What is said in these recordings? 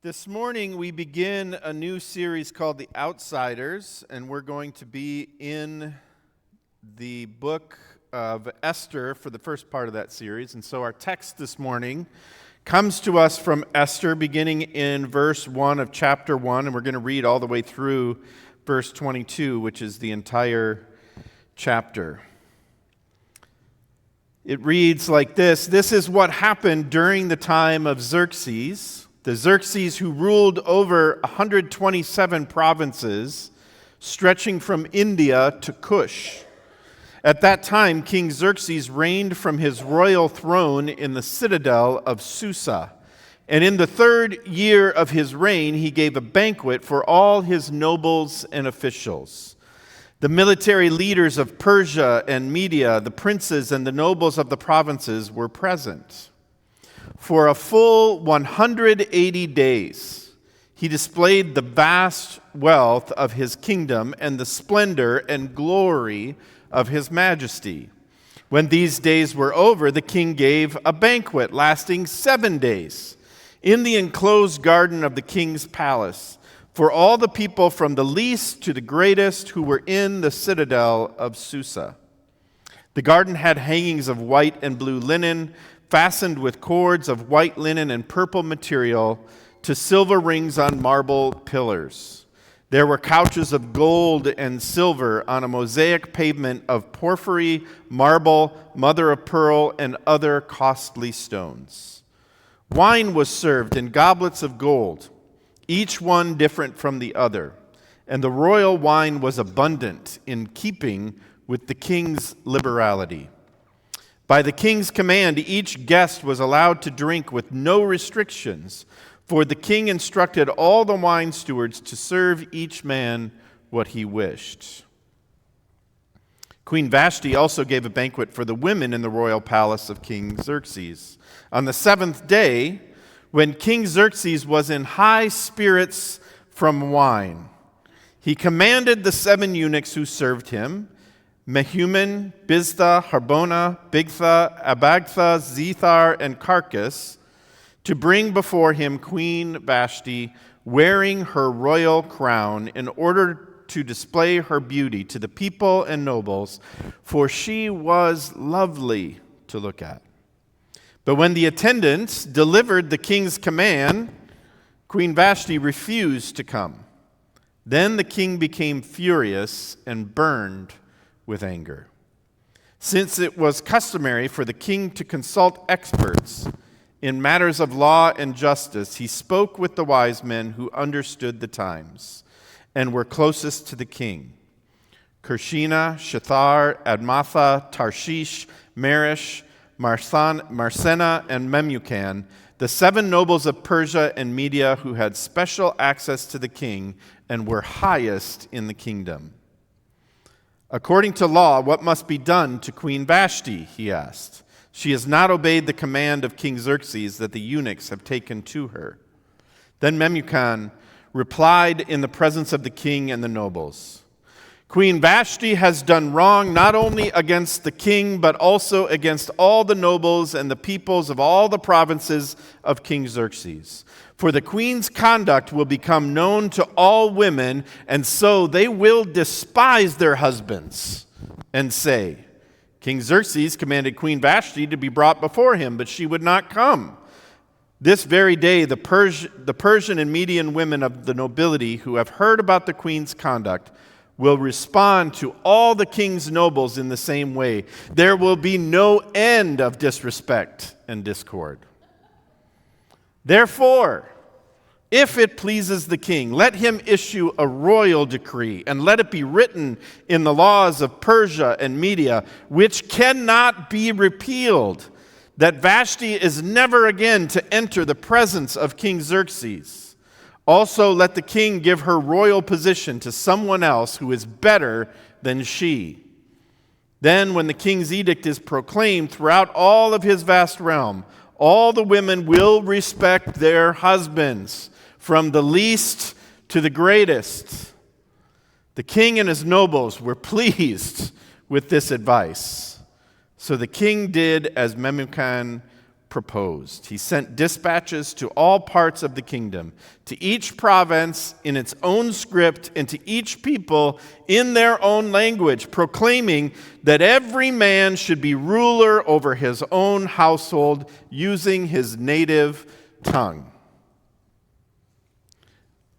This morning we begin a new series called The Outsiders, and we're going to be in the book of Esther for the first part of that series. And so our text this morning comes to us from Esther, beginning in verse 1 of chapter 1, and we're going to read all the way through verse 22, which is the entire chapter. It reads like this: "This is what happened during the time of Xerxes, the Xerxes who ruled over 127 provinces, stretching from India to Cush. At that time, King Xerxes reigned from his royal throne in the citadel of Susa. And in the 3rd year of his reign, he gave a banquet for all his nobles and officials. The military leaders of Persia and Media, the princes and the nobles of the provinces were present. For a full 180 days, he displayed the vast wealth of his kingdom and the splendor and glory of his majesty. When these days were over, the king gave a banquet lasting 7 days in the enclosed garden of the king's palace for all the people from the least to the greatest who were in the citadel of Susa. The garden had hangings of white and blue linen, fastened with cords of white linen and purple material to silver rings on marble pillars. There were couches of gold and silver on a mosaic pavement of porphyry, marble, mother of pearl, and other costly stones. Wine was served in goblets of gold, each one different from the other, and the royal wine was abundant in keeping with the king's liberality. By the king's command, each guest was allowed to drink with no restrictions, for the king instructed all the wine stewards to serve each man what he wished. Queen Vashti also gave a banquet for the women in the royal palace of King Xerxes. On the 7th day, when King Xerxes was in high spirits from wine, he commanded the 7 eunuchs who served him, Mehuman, Biztha, Harbona, Bigtha, Abagtha, Zethar, and Carcass, to bring before him Queen Vashti wearing her royal crown in order to display her beauty to the people and nobles, for she was lovely to look at. But when the attendants delivered the king's command, Queen Vashti refused to come. Then the king became furious and burned with anger. Since it was customary for the king to consult experts in matters of law and justice, he spoke with the wise men who understood the times and were closest to the king: Kershina, Shethar, Admatha, Tarshish, Marish, Marsena, and Memucan, the 7 nobles of Persia and Media who had special access to the king and were highest in the kingdom. According to law, what must be done to Queen Vashti? He asked. She has not obeyed the command of King Xerxes that the eunuchs have taken to her. Then Memucan replied in the presence of the king and the nobles: Queen Vashti has done wrong not only against the king, but also against all the nobles and the peoples of all the provinces of King Xerxes. For the queen's conduct will become known to all women, and so they will despise their husbands and say, King Xerxes commanded Queen Vashti to be brought before him, but she would not come. This very day, the Persian and Median women of the nobility who have heard about the queen's conduct will respond to all the king's nobles in the same way. There will be no end of disrespect and discord. Therefore, if it pleases the king, let him issue a royal decree, and let it be written in the laws of Persia and Media, which cannot be repealed, that Vashti is never again to enter the presence of King Xerxes. Also, let the king give her royal position to someone else who is better than she. Then, when the king's edict is proclaimed throughout all of his vast realm, all the women will respect their husbands, from the least to the greatest. The king and his nobles were pleased with this advice. So the king did as Memucan proposed. He sent dispatches to all parts of the kingdom, to each province in its own script, and to each people in their own language, proclaiming that every man should be ruler over his own household using his native tongue.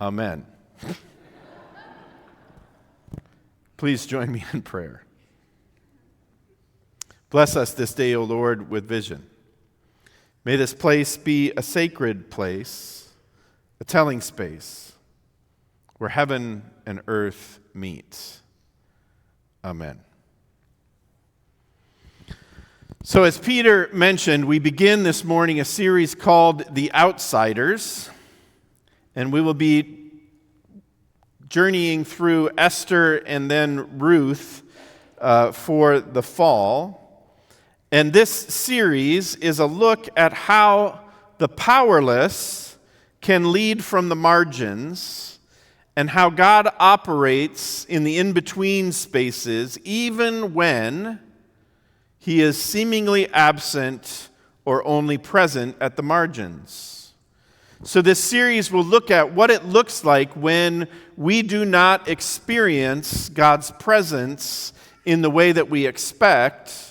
Amen. Please join me in prayer. Bless us this day, O Lord, with vision. May this place be a sacred place, a telling space, where heaven and earth meet. Amen. So as Peter mentioned, we begin this morning a series called The Outsiders, and we will be journeying through Esther and then Ruth for the fall. And this series is a look at how the powerless can lead from the margins and how God operates in the in-between spaces even when he is seemingly absent or only present at the margins. So this series will look at what it looks like when we do not experience God's presence in the way that we expect,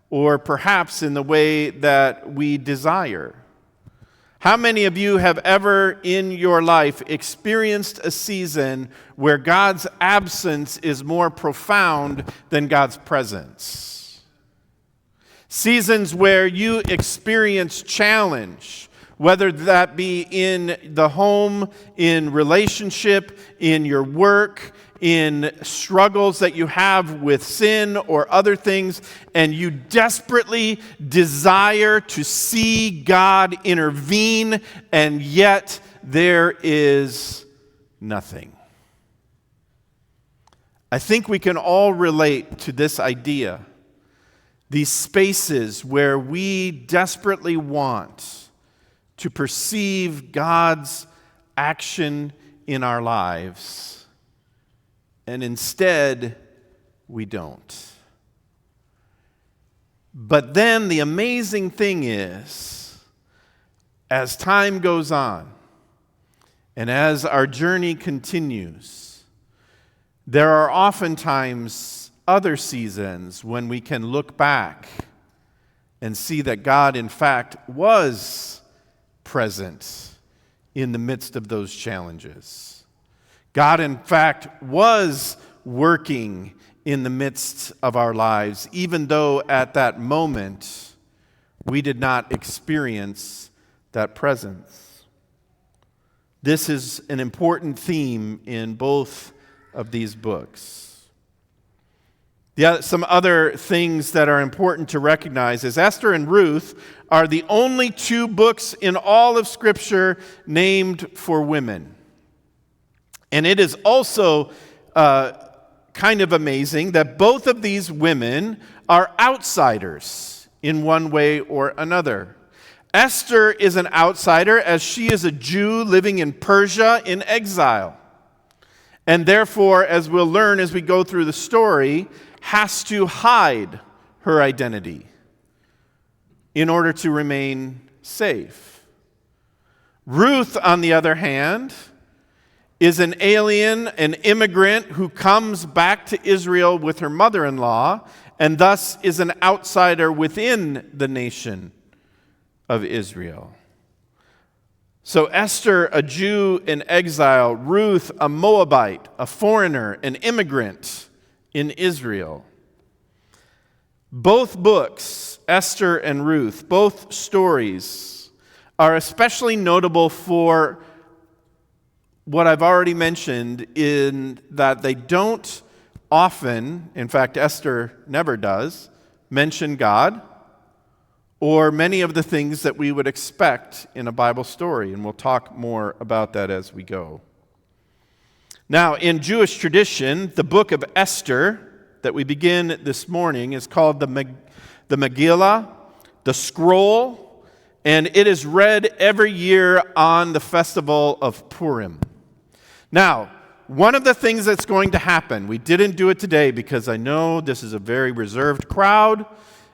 or perhaps in the way that we desire. How many of you have ever in your life experienced a season where God's absence is more profound than God's presence? Seasons where you experience challenge, whether that be in the home, in relationship, in your work, in struggles that you have with sin or other things, and you desperately desire to see God intervene, and yet there is nothing. I think we can all relate to this idea, these spaces where we desperately want to perceive God's action in our lives, and instead, we don't. But then the amazing thing is, as time goes on, and as our journey continues, there are oftentimes other seasons when we can look back and see that God, in fact, was present in the midst of those challenges. God, in fact, was working in the midst of our lives, even though at that moment we did not experience that presence. This is an important theme in both of these books. Some other things that are important to recognize is Esther and Ruth are the only two books in all of Scripture named for women. And it is also kind of amazing that both of these women are outsiders in one way or another. Esther is an outsider as she is a Jew living in Persia in exile. And therefore, as we'll learn as we go through the story, has to hide her identity in order to remain safe. Ruth, on the other hand, is an alien, an immigrant who comes back to Israel with her mother-in-law, and thus is an outsider within the nation of Israel. So Esther, a Jew in exile, Ruth, a Moabite, a foreigner, an immigrant in Israel. Both books, Esther and Ruth, both stories, are especially notable for what I've already mentioned, in that they don't often, in fact, Esther never does, mention God or many of the things that we would expect in a Bible story, and we'll talk more about that as we go. Now, in Jewish tradition, the book of Esther that we begin this morning is called the Megillah, the scroll, and it is read every year on the festival of Purim. Now, one of the things that's going to happen, we didn't do it today because I know this is a very reserved crowd,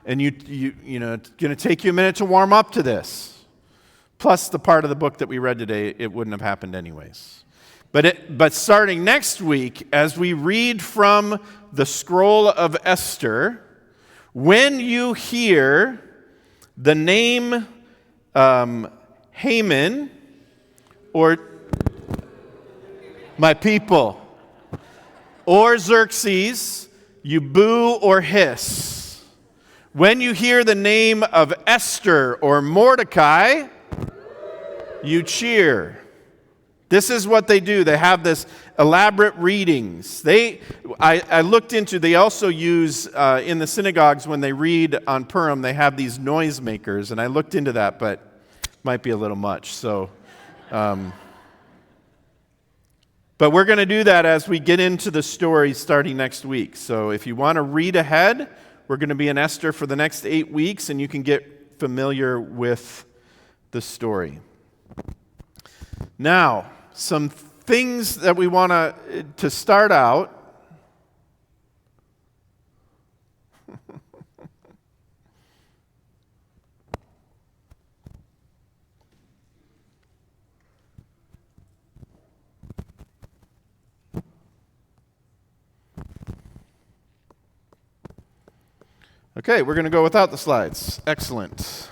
And it's going to take you a minute to warm up to this. Plus the part of the book that we read today, it wouldn't have happened anyways. But starting next week, as we read from the scroll of Esther, when you hear the name Haman, or my people, or Xerxes, you boo or hiss. When you hear the name of Esther or Mordecai, you cheer. This is what they do. They have this elaborate readings. I looked into, they also use, in the synagogues when they read on Purim, they have these noisemakers, and I looked into that, but it might be a little much. So, but we're going to do that as we get into the story starting next week. So if you want to read ahead, we're going to be in Esther for the next 8 weeks, and you can get familiar with the story. Now, some things that we want to start out. Okay, we're going to go without the slides. Excellent.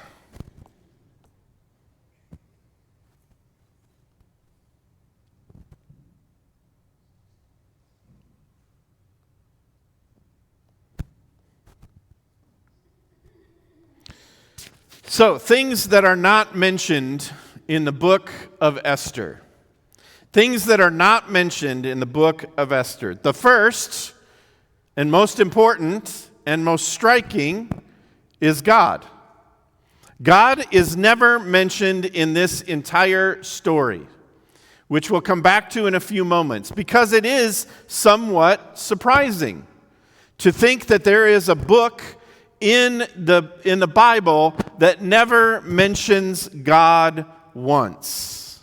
So, things that are not mentioned in the book of Esther. Things that are not mentioned in the book of Esther. The first, and most important, and most striking, is God. God is never mentioned in this entire story, which we'll come back to in a few moments, because it is somewhat surprising to think that there is a book in the Bible that never mentions God once.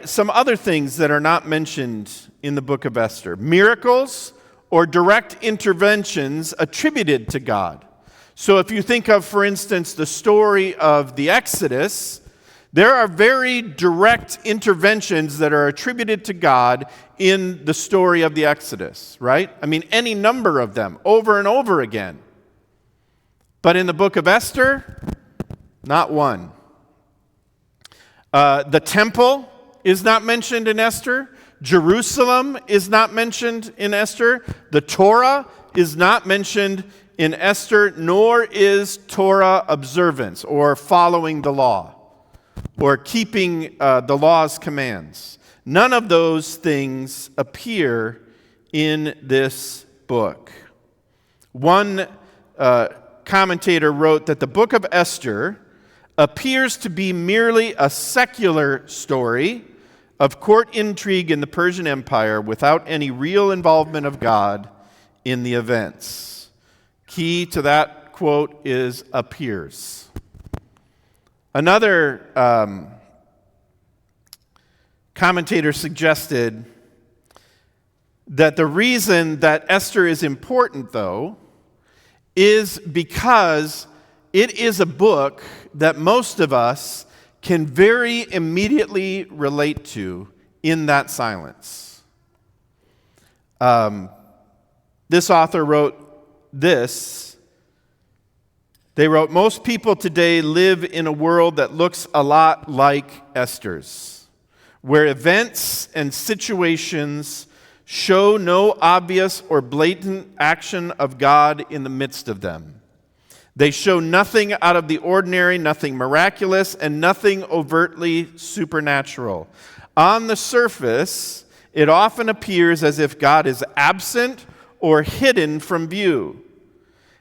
Some other things that are not mentioned in the book of Esther: miracles or direct interventions attributed to God. So if you think of, for instance, the story of the Exodus, there are very direct interventions that are attributed to God in the story of the Exodus, right? I mean, any number of them, over and over again. But in the book of Esther, not one. The temple is not mentioned in Esther. Jerusalem is not mentioned in Esther. The Torah is not mentioned in Esther, nor is Torah observance, or following the law, or keeping the law's commands. None of those things appear in this book. One commentator wrote that the book of Esther appears to be merely a secular story of court intrigue in the Persian Empire without any real involvement of God in the events. Key to that quote is appears. Another commentator suggested that the reason that Esther is important, though, is because it is a book that most of us can very immediately relate to in that silence. This author wrote this. They wrote, "Most people today live in a world that looks a lot like Esther's, where events and situations show no obvious or blatant action of God in the midst of them. They show nothing out of the ordinary, nothing miraculous, and nothing overtly supernatural. On the surface, it often appears as if God is absent or hidden from view.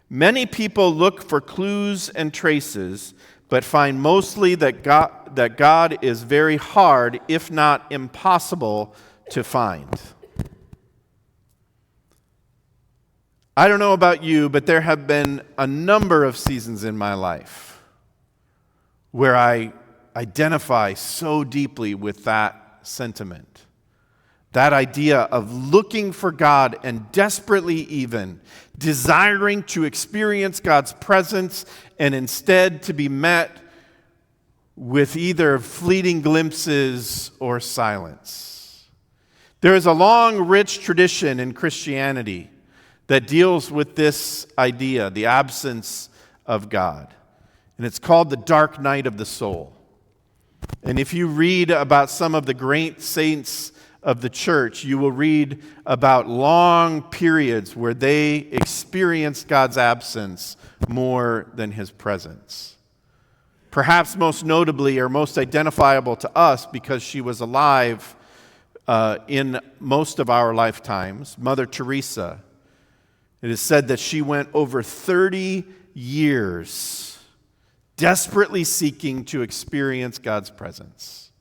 Many people look for clues and traces, but find mostly that God is very hard, if not impossible, to find." I don't know about you, but there have been a number of seasons in my life where I identify so deeply with that sentiment. That idea of looking for God and desperately even desiring to experience God's presence and instead to be met with either fleeting glimpses or silence. There is a long, rich tradition in Christianity that deals with this idea, the absence of God. And it's called the dark night of the soul. And if you read about some of the great saints of the church, you will read about long periods where they experienced God's absence more than his presence. Perhaps most notably or most identifiable to us because she was alive in most of our lifetimes, Mother Teresa. It is said that she went over 30 years desperately seeking to experience God's presence.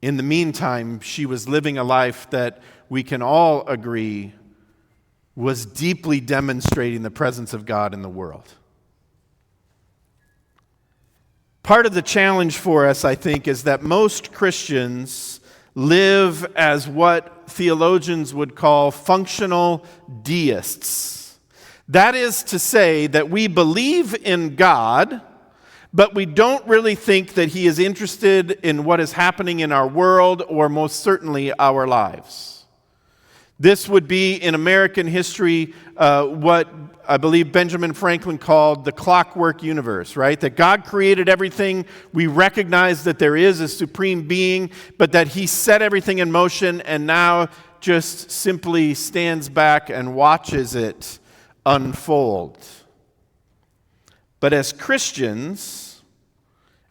In the meantime, she was living a life that we can all agree was deeply demonstrating the presence of God in the world. Part of the challenge for us, I think, is that most Christians live as what theologians would call functional deists. That is to say that we believe in God, but we don't really think that he is interested in what is happening in our world or most certainly our lives. This would be in American history what I believe Benjamin Franklin called the clockwork universe, right? That God created everything. We recognize that there is a supreme being, but that he set everything in motion and now just simply stands back and watches it unfold. But as Christians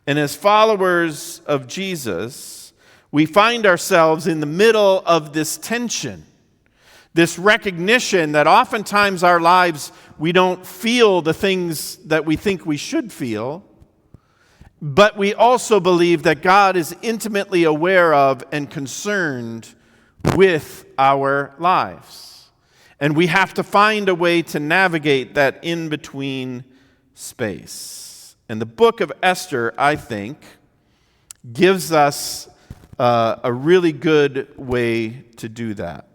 and as followers of Jesus, we find ourselves in the middle of this tension. This recognition that oftentimes our lives, we don't feel the things that we think we should feel, but we also believe that God is intimately aware of and concerned with our lives. And we have to find a way to navigate that in-between space. And the book of Esther, I think, gives us a really good way to do that.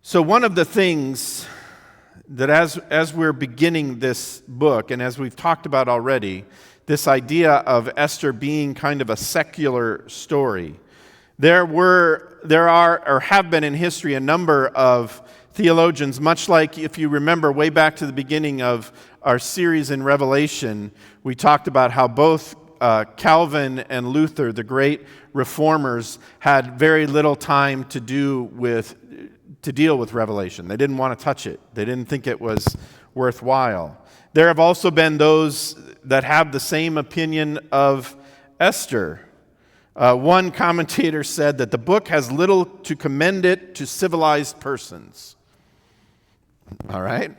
So one of the things that as we're beginning this book, and as we've talked about already, this idea of Esther being kind of a secular story, there are or have been in history a number of theologians, much like if you remember way back to the beginning of our series in Revelation, we talked about how both Calvin and Luther, the great reformers, had very little time to deal with Revelation. They didn't want to touch it. They didn't think it was worthwhile. There have also been those that have the same opinion of Esther. One commentator said that the book has little to commend it to civilized persons. All right?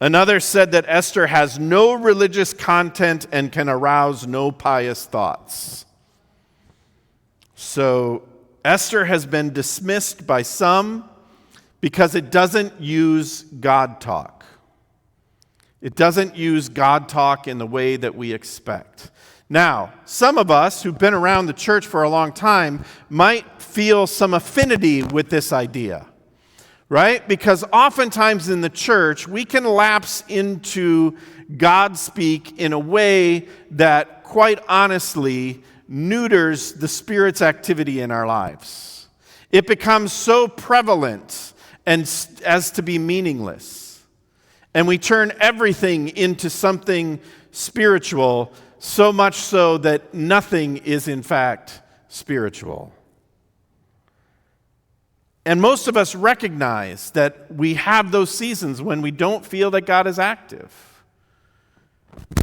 Another said that Esther has no religious content and can arouse no pious thoughts. So Esther has been dismissed by some because it doesn't use God talk. It doesn't use God talk in the way that we expect. Now, some of us who've been around the church for a long time might feel some affinity with this idea, right? Because oftentimes in the church, we can lapse into God speak in a way that, quite honestly, neuters the Spirit's activity in our lives. It becomes so prevalent and as to be meaningless. And we turn everything into something spiritual, so much so that nothing is in fact spiritual. And most of us recognize that we have those seasons when we don't feel that God is active.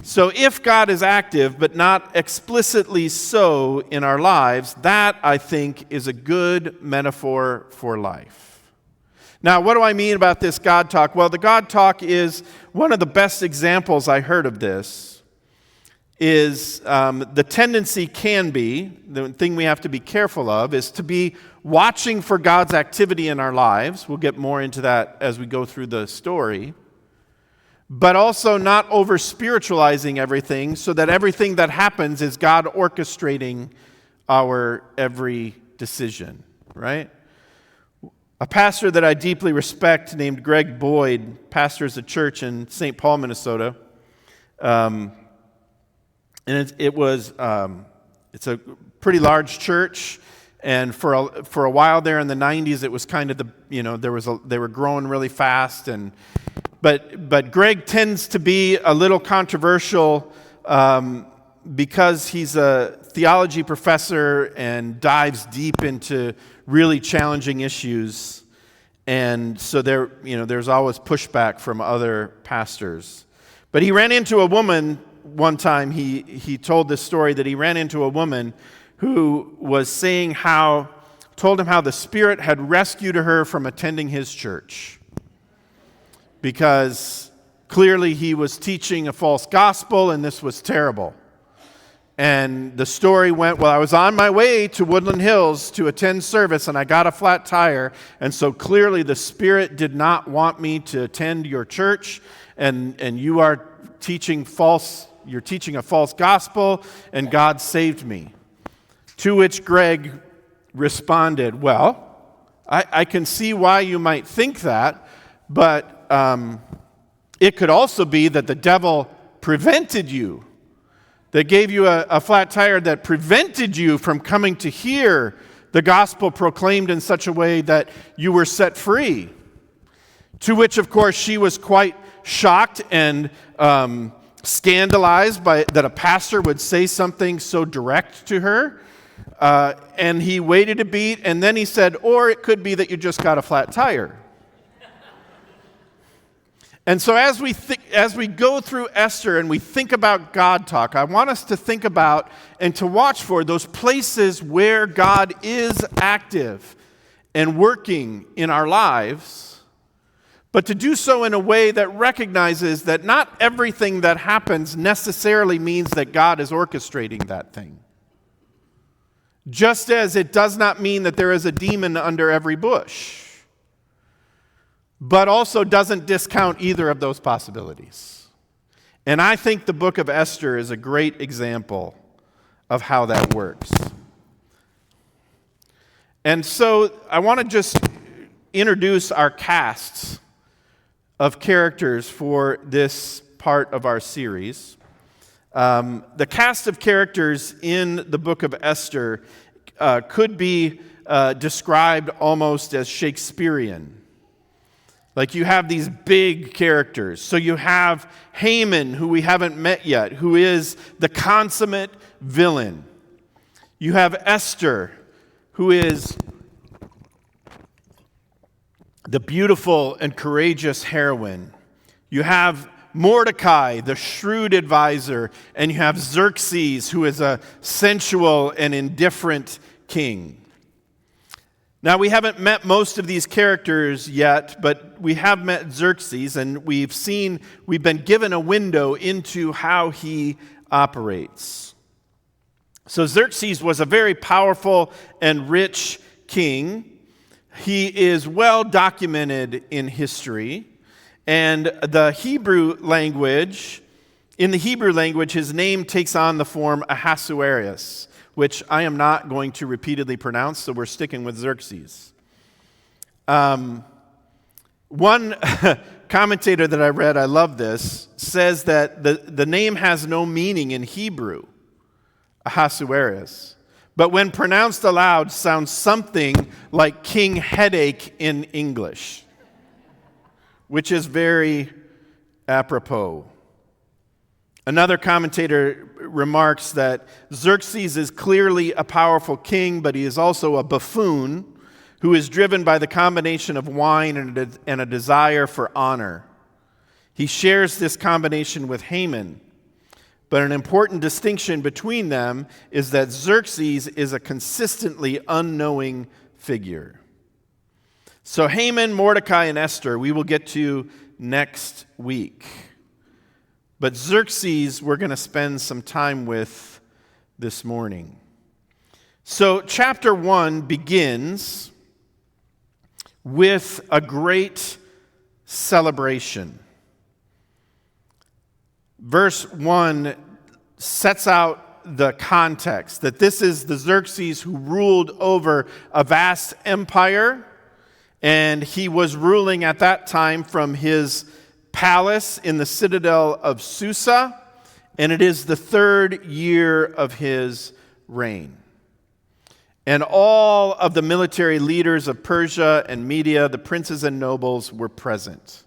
So if God is active, but not explicitly so in our lives, that, I think, is a good metaphor for life. Now, what do I mean about this God talk? Well, the God talk is one of the best examples I heard of this is the tendency can be, the thing we have to be careful of, is to be watching for God's activity in our lives. We'll get more into that as we go through the story. but also not over-spiritualizing everything so that everything that happens is God orchestrating our every decision, right? A pastor that I deeply respect named Greg Boyd pastors a church in St. Paul, Minnesota. And it's a pretty large church. And for a while there in the 90s, it was kind of they were growing really fast. But Greg tends to be a little controversial because he's a theology professor and dives deep into really challenging issues. And so there's always pushback from other pastors. But he ran into a woman one time. He told this story that he ran into a woman who was told him how the Spirit had rescued her from attending his church. Because clearly he was teaching a false gospel and this was terrible. And the story went, well, I was on my way to Woodland Hills to attend service and I got a flat tire. And so clearly the Spirit did not want me to attend your church and you are teaching a false gospel and God saved me. To which Greg responded, well, I can see why you might think that, but it could also be that the devil prevented you, that gave you a flat tire that prevented you from coming to hear the gospel proclaimed in such a way that you were set free. To which, of course, she was quite shocked and scandalized by that a pastor would say something so direct to her. And he waited a beat, and then he said, or it could be that you just got a flat tire. And so as we go through Esther and we think about God talk, I want us to think about and to watch for those places where God is active and working in our lives, but to do so in a way that recognizes that not everything that happens necessarily means that God is orchestrating that thing. Just as it does not mean that there is a demon under every bush, but also doesn't discount either of those possibilities. And I think the book of Esther is a great example of how that works. And so I want to just introduce our casts of characters for this part of our series. The cast of characters in the book of Esther could be described almost as Shakespearean. Like you have these big characters. So you have Haman, who we haven't met yet, who is the consummate villain. You have Esther, who is the beautiful and courageous heroine. You have Mordecai, the shrewd advisor, and you have Xerxes, who is a sensual and indifferent king. Now, we haven't met most of these characters yet, but we have met Xerxes, and we've been given a window into how he operates. So Xerxes was a very powerful and rich king. He is well documented in history. And in the Hebrew language, his name takes on the form Ahasuerus, which I am not going to repeatedly pronounce, so we're sticking with Xerxes. One commentator that I read, I love this, says that the name has no meaning in Hebrew, Ahasuerus, but when pronounced aloud sounds something like King Headache in English, which is very apropos. Another commentator remarks that Xerxes is clearly a powerful king, but he is also a buffoon who is driven by the combination of wine and a desire for honor. He shares this combination with Haman, but an important distinction between them is that Xerxes is a consistently unknowing figure. So Haman, Mordecai, and Esther, we will get to next week. But Xerxes, we're going to spend some time with this morning. So chapter 1 begins with a great celebration. verse 1 sets out the context, that this is the Xerxes who ruled over a vast empire, and he was ruling at that time from his palace in the citadel of Susa, and it is the 3rd year of his reign. And all of the military leaders of Persia and Media, the princes and nobles, were present.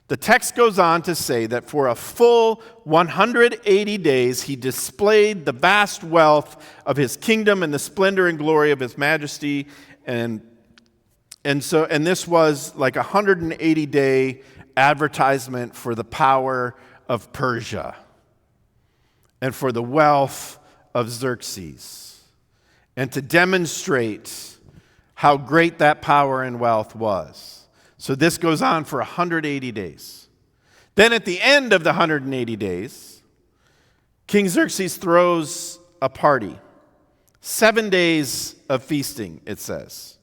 The text goes on to say that for a full 180 days he displayed the vast wealth of his kingdom and the splendor and glory of his majesty, and this was like a 180-day advertisement for the power of Persia and for the wealth of Xerxes, and to demonstrate how great that power and wealth was. So this goes on for 180 days. Then at the end of the 180 days, King Xerxes throws a party. 7 days of feasting, it says.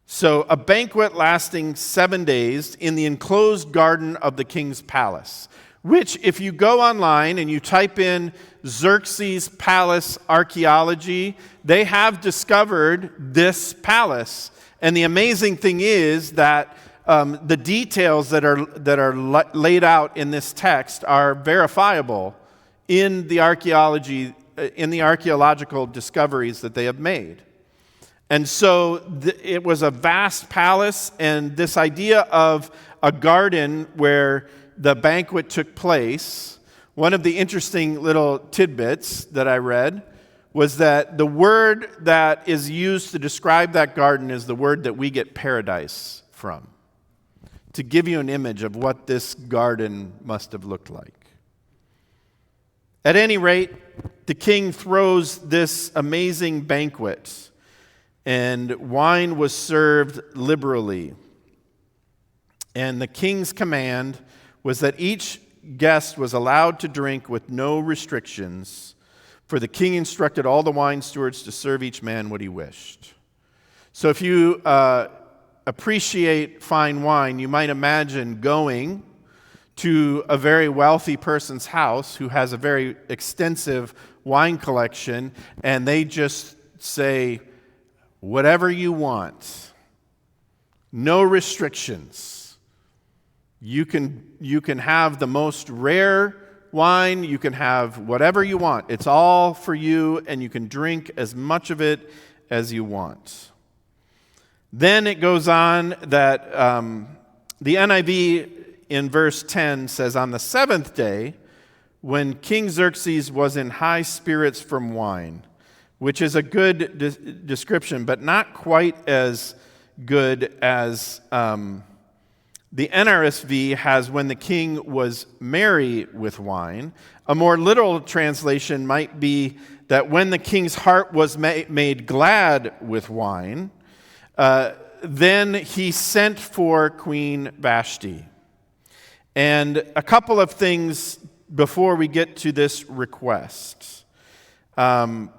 So a banquet lasting 7 days in the enclosed garden of the king's palace, which if you go online and you type in Xerxes Palace archaeology, they have discovered this palace. And the amazing thing is that the details that are laid out in this text are verifiable in the archaeological discoveries that they have made. And so it was a vast palace, and this idea of a garden where the banquet took place, one of the interesting little tidbits that I read was that the word that is used to describe that garden is the word that we get paradise from, to give you an image of what this garden must have looked like. At any rate, the king throws this amazing banquet, and wine was served liberally. And the king's command was that each guest was allowed to drink with no restrictions, for the king instructed all the wine stewards to serve each man what he wished. So if you appreciate fine wine, you might imagine going to a very wealthy person's house who has a very extensive wine collection, and they just say, whatever you want, no restrictions. You can have the most rare wine, you can have whatever you want. It's all for you, and you can drink as much of it as you want. Then it goes on that the NIV in verse 10 says, on the 7th day, when King Xerxes was in high spirits from wine, which is a good description, but not quite as good as the NRSV has when the king was merry with wine. A more literal translation might be that when the king's heart was made glad with wine, then he sent for Queen Vashti. And a couple of things before we get to this request. The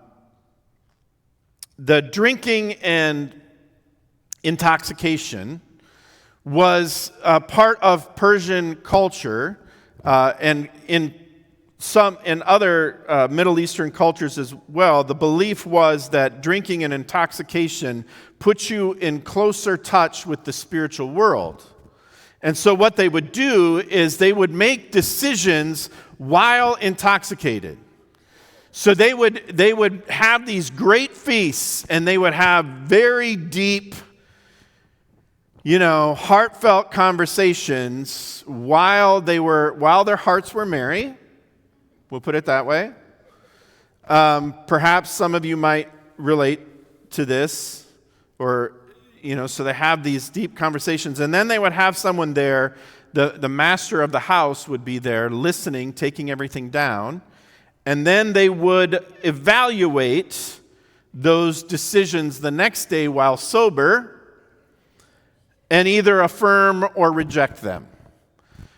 drinking and intoxication was part of Persian culture, and in other Middle Eastern cultures as well. The belief was that drinking and intoxication puts you in closer touch with the spiritual world. And so what they would do is they would make decisions while intoxicated. So they would have these great feasts, and they would have very deep, heartfelt conversations while their hearts were merry. We'll put it that way. Perhaps some of you might relate to this, or so they have these deep conversations, and then they would have someone there. The master of the house would be there, listening, taking everything down, and then they would evaluate those decisions the next day while sober, and either affirm or reject them.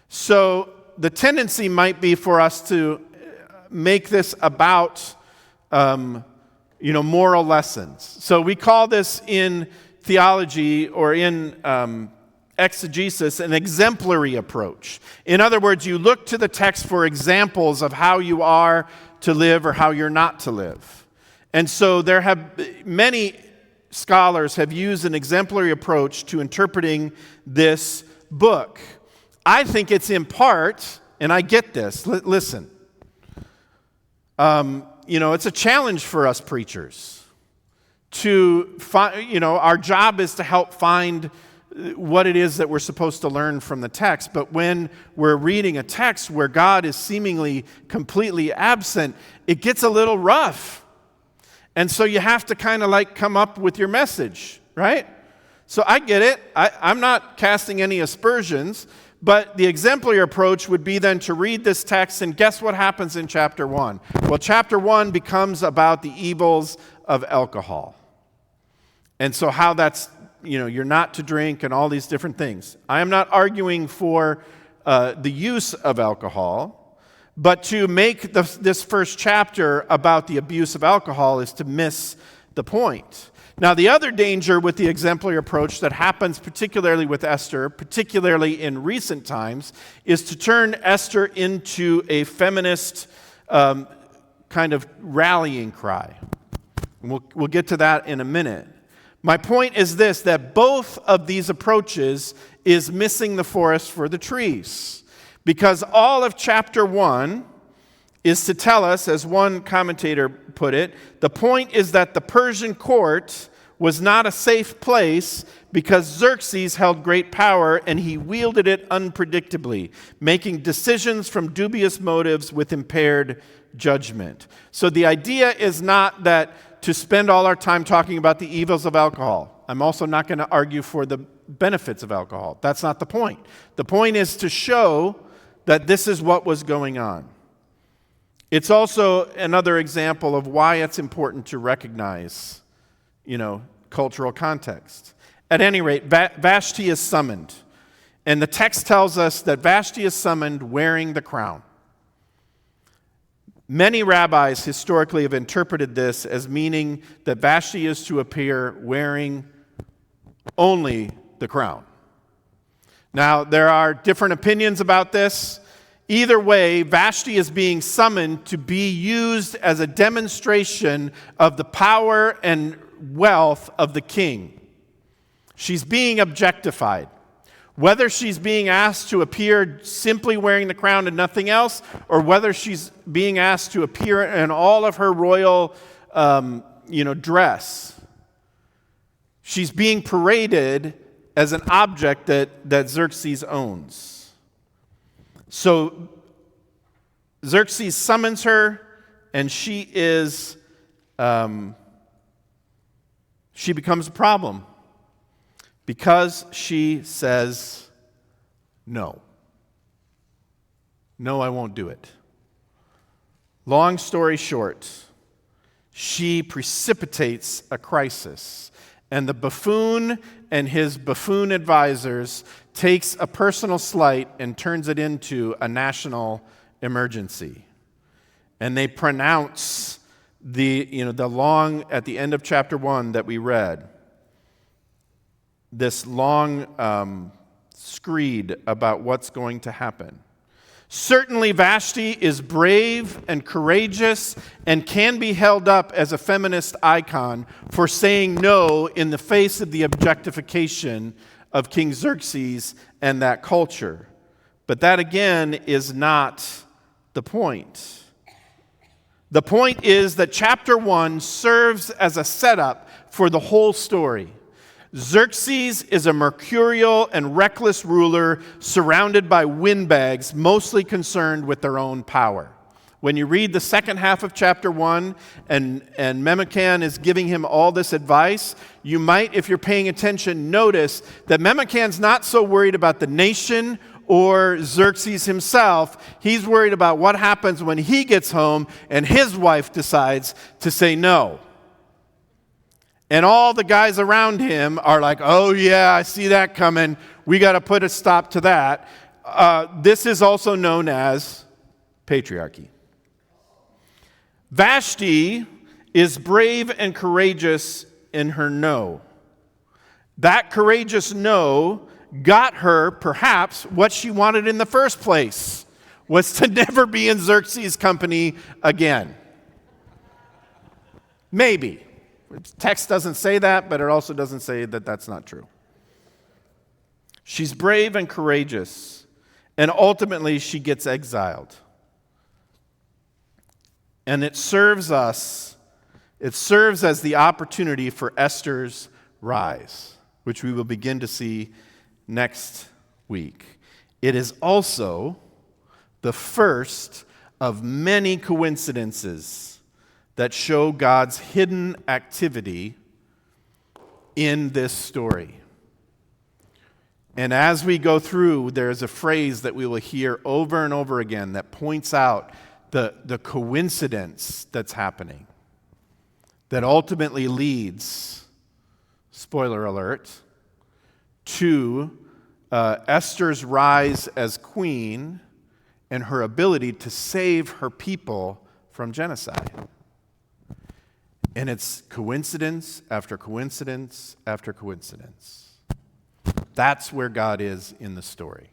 So the tendency might be for us to make this about, moral lessons. So we call this in theology or in exegesis, an exemplary approach. In other words, you look to the text for examples of how you are to live or how you're not to live. And so there have many scholars have used an exemplary approach to interpreting this book. I think it's in part, and I get this, listen, it's a challenge for us preachers to find, our job is to help find what it is that we're supposed to learn from the text. But when we're reading a text where God is seemingly completely absent, it gets a little rough. And so you have to kind of like come up with your message, right? So I get it. I'm not casting any aspersions, but the exemplary approach would be then to read this text, and guess what happens in chapter 1? Well, chapter 1 becomes about the evils of alcohol. And so how that's, you're not to drink and all these different things. I am not arguing for the use of alcohol, but to make this first chapter about the abuse of alcohol is to miss the point. Now, the other danger with the exemplary approach that happens particularly with Esther, particularly in recent times, is to turn Esther into a feminist kind of rallying cry. We'll get to that in a minute. My point is this, that both of these approaches is missing the forest for the trees. Because all of chapter 1 is to tell us, as one commentator put it, the point is that the Persian court was not a safe place because Xerxes held great power and he wielded it unpredictably, making decisions from dubious motives with impaired judgment. So the idea is not that to spend all our time talking about the evils of alcohol. I'm also not going to argue for the benefits of alcohol. That's not the point. The point is to show that this is what was going on. It's also another example of why it's important to recognize, cultural context. At any rate, Vashti is summoned. And the text tells us that Vashti is summoned wearing the crown. Many rabbis historically have interpreted this as meaning that Vashti is to appear wearing only the crown. Now, there are different opinions about this. Either way, Vashti is being summoned to be used as a demonstration of the power and wealth of the king. She's being objectified. Whether she's being asked to appear simply wearing the crown and nothing else, or whether she's being asked to appear in all of her royal, dress, she's being paraded as an object that Xerxes owns. So Xerxes summons her, and she becomes a problem. Because she says, no. No, I won't do it. Long story short, she precipitates a crisis. And the buffoon and his buffoon advisors takes a personal slight and turns it into a national emergency. And they pronounce at the end of chapter 1 that we read, this long screed about what's going to happen. Certainly Vashti is brave and courageous and can be held up as a feminist icon for saying no in the face of the objectification of King Xerxes and that culture. But that again is not the point. The point is that chapter 1 serves as a setup for the whole story. Xerxes is a mercurial and reckless ruler surrounded by windbags, mostly concerned with their own power. When you read the second half of chapter 1 and Memucan is giving him all this advice, you might, if you're paying attention, notice that Memucan's not so worried about the nation or Xerxes himself. He's worried about what happens when he gets home and his wife decides to say no. And all the guys around him are like, oh yeah, I see that coming. We got to put a stop to that. This is also known as patriarchy. Vashti is brave and courageous in her no. That courageous no got her perhaps what she wanted in the first place, was to never be in Xerxes' company again. Maybe. The text doesn't say that, but it also doesn't say that that's not true. She's brave and courageous, and ultimately she gets exiled. And it serves as the opportunity for Esther's rise, which we will begin to see next week. It is also the first of many coincidences that show God's hidden activity in this story. And as we go through, there's a phrase that we will hear over and over again that points out the coincidence that's happening, that ultimately leads, spoiler alert, to Esther's rise as queen and her ability to save her people from genocide. And it's coincidence after coincidence after coincidence. That's where God is in the story.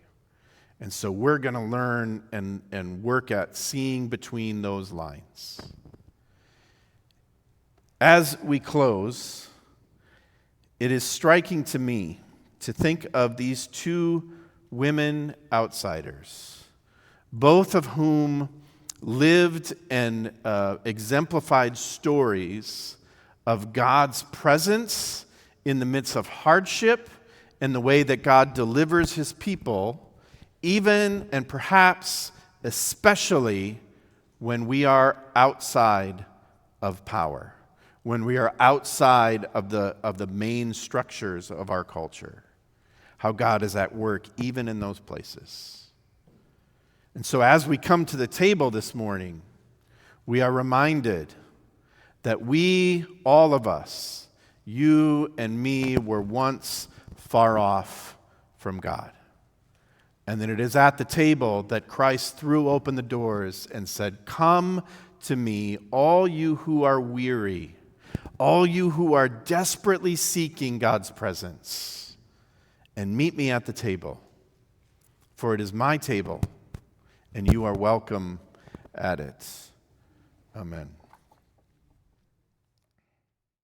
And so we're going to learn and work at seeing between those lines. As we close, it is striking to me to think of these two women outsiders, both of whom lived and exemplified stories of God's presence in the midst of hardship and the way that God delivers his people, even and perhaps especially when we are outside of power, when we are outside of the main structures of our culture, how God is at work even in those places. And so as we come to the table this morning, we are reminded that we, all of us, you and me, were once far off from God. And then it is at the table that Christ threw open the doors and said, "Come to me, all you who are weary, all you who are desperately seeking God's presence, and meet me at the table. For it is my table, and you are welcome at it." Amen.